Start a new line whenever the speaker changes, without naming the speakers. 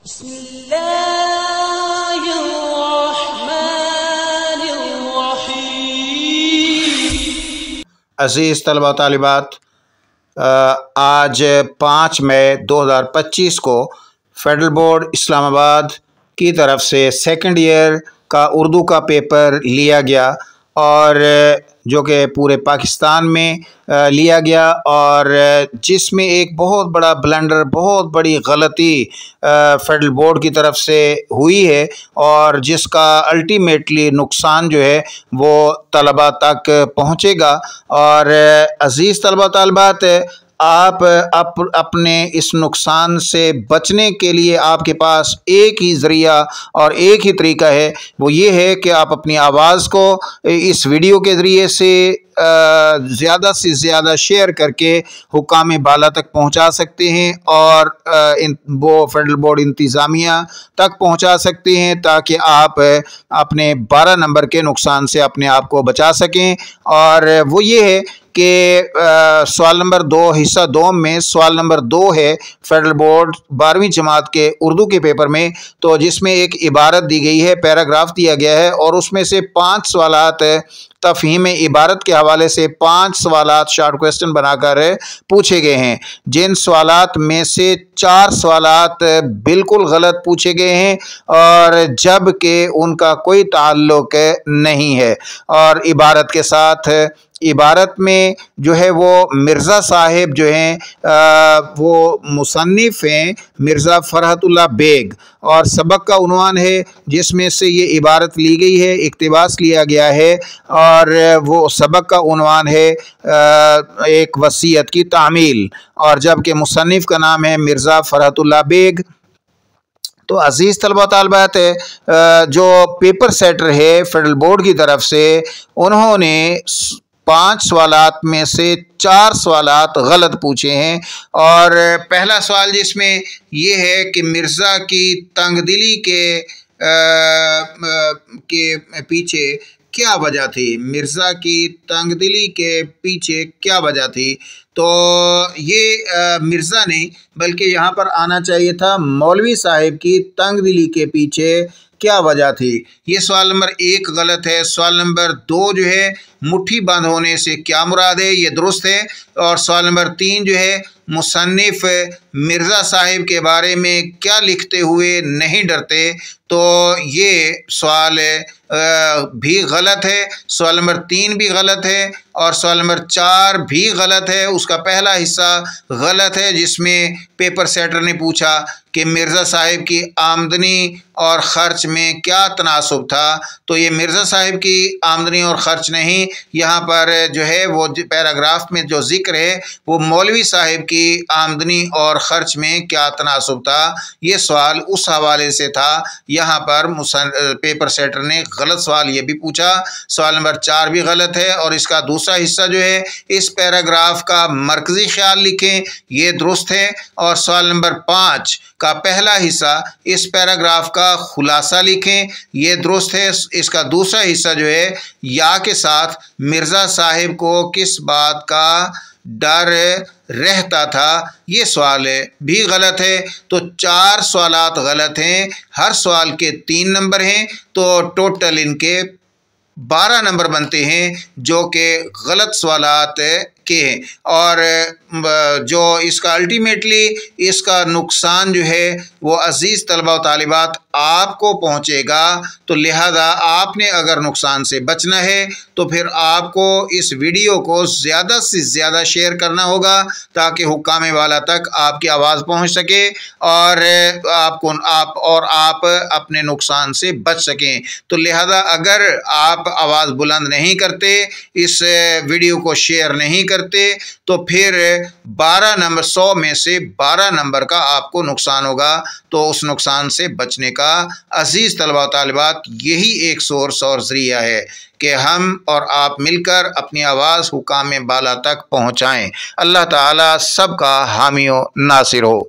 بسم اللہ الرحمن الرحیم۔
عزیز طلبہ و طالبات، آج 5 مئی 2025 کو فیڈرل بورڈ اسلام آباد کی طرف سے سیکنڈ ایئر کا اردو کا پیپر لیا گیا، اور جو کہ پورے پاکستان میں لیا گیا، اور جس میں ایک بہت بڑا بلنڈر، بہت بڑی غلطی فیڈرل بورڈ کی طرف سے ہوئی ہے، اور جس کا الٹیمیٹلی نقصان جو ہے وہ طلبہ تک پہنچے گا۔ اور عزیز طلبہ و طالبات، آپ اپنے اس نقصان سے بچنے کے لیے آپ کے پاس ایک ہی ذریعہ اور ایک ہی طریقہ ہے، وہ یہ ہے کہ آپ اپنی آواز کو اس ویڈیو کے ذریعے سے زیادہ سے زیادہ شیئر کر کے حکام بالا تک پہنچا سکتے ہیں، اور وہ فیڈرل بورڈ انتظامیہ تک پہنچا سکتے ہیں، تاکہ آپ اپنے 12 نمبر کے نقصان سے اپنے آپ کو بچا سکیں۔ اور وہ یہ ہے کہ سوال نمبر 2 حصہ 2 میں سوال نمبر 2 ہے فیڈرل بورڈ 12ویں جماعت کے اردو کے پیپر میں، تو جس میں ایک عبارت دی گئی ہے، پیراگراف دیا گیا ہے، اور اس میں سے 5 سوالات تفہیم عبارت کے حوالے سے 5 سوالات شارٹ کویسچن بنا کر پوچھے گئے ہیں، جن سوالات میں سے 4 سوالات بالکل غلط پوچھے گئے ہیں، اور جب کہ ان کا کوئی تعلق نہیں ہے۔ اور عبارت کے ساتھ، عبارت میں جو ہے وہ مرزا صاحب جو ہیں وہ مصنف ہیں مرزا فرحت اللہ بیگ، اور سبق کا عنوان ہے جس میں سے یہ عبارت لی گئی ہے، اقتباس لیا گیا ہے، اور وہ سبق کا عنوان ہے ایک وصیت کی تعمیل، اور جبکہ مصنف کا نام ہے مرزا فرحت اللہ بیگ۔ تو عزیز طلبہ و طالبات، جو پیپر سیٹر ہے فیڈرل بورڈ کی طرف سے، انہوں نے 5 سوالات میں سے 4 سوالات غلط پوچھے ہیں۔ اور پہلا سوال جس میں یہ ہے کہ مرزا کی تنگ دلی کے پیچھے کیا وجہ تھی؟ مرزا کی تنگ دلی کے پیچھے کیا وجہ تھی؟ تو یہ مرزا نہیں بلکہ یہاں پر آنا چاہیے تھا مولوی صاحب کی تنگ دلی کے پیچھے کیا وجہ تھی۔ یہ سوال نمبر 1 غلط ہے۔ سوال نمبر 2 جو ہے مٹھی بند ہونے سے کیا مراد ہے، یہ درست ہے۔ اور سوال نمبر 3 جو ہے مصنف مرزا صاحب کے بارے میں کیا لکھتے ہوئے نہیں ڈرتے، تو یہ سوال بھی غلط ہے۔ سوال نمبر 3 بھی غلط ہے، اور سوال نمبر 4 بھی غلط ہے۔ اس کا پہلا حصہ غلط ہے، جس میں پیپر سیٹر نے پوچھا کہ مرزا صاحب کی آمدنی اور خرچ میں کیا تناسب تھا، تو یہ مرزا صاحب کی آمدنی اور خرچ نہیں، یہاں پر جو ہے وہ پیراگراف میں جو ذکر ہے وہ مولوی صاحب کی آمدنی اور خرچ میں کیا تناسب تھا، یہ سوال اس حوالے سے تھا۔ یہاں پر پیپر سیٹر نے غلط سوال یہ بھی پوچھا۔ سوال نمبر 4 بھی غلط ہے، اور اس کا دوسرا حصہ جو ہے اس پیراگراف کا مرکزی خیال لکھیں، یہ درست ہے۔ اور سوال نمبر 5 کا پہلا حصہ اس پیراگراف کا خلاصہ لکھیں، یہ درست ہے۔ اس کا دوسرا حصہ جو ہے یا کے ساتھ مرزا صاحب کو کس بات کا ڈر رہتا تھا، یہ سوال بھی غلط ہے۔ تو 4 سوالات غلط ہیں، ہر سوال کے 3 نمبر ہیں، تو ٹوٹل ان کے 12 نمبر بنتے ہیں، جو کہ غلط سوالات کے ہیں۔ اور جو اس کا الٹیمیٹلی اس کا نقصان جو ہے وہ عزیز طلبہ و طالبات آپ کو پہنچے گا، تو لہذا آپ نے اگر نقصان سے بچنا ہے تو پھر آپ کو اس ویڈیو کو زیادہ سے زیادہ شیئر کرنا ہوگا، تاکہ حکام والا تک آپ کی آواز پہنچ سکے، اور آپ اپنے نقصان سے بچ سکیں۔ تو لہذا اگر آپ آواز بلند نہیں کرتے، اس ویڈیو کو شیئر نہیں کرتے، تو پھر 12 نمبر 100 میں سے 12 نمبر کا آپ کو نقصان ہوگا۔ تو اس نقصان سے بچنے کا عزیز طلبہ و طالبات یہی ایک سورس اور ذریعہ ہے کہ ہم اور آپ مل کر اپنی آواز حکام بالا تک پہنچائیں۔ اللہ تعالی سب کا حامی و ناصر ہو۔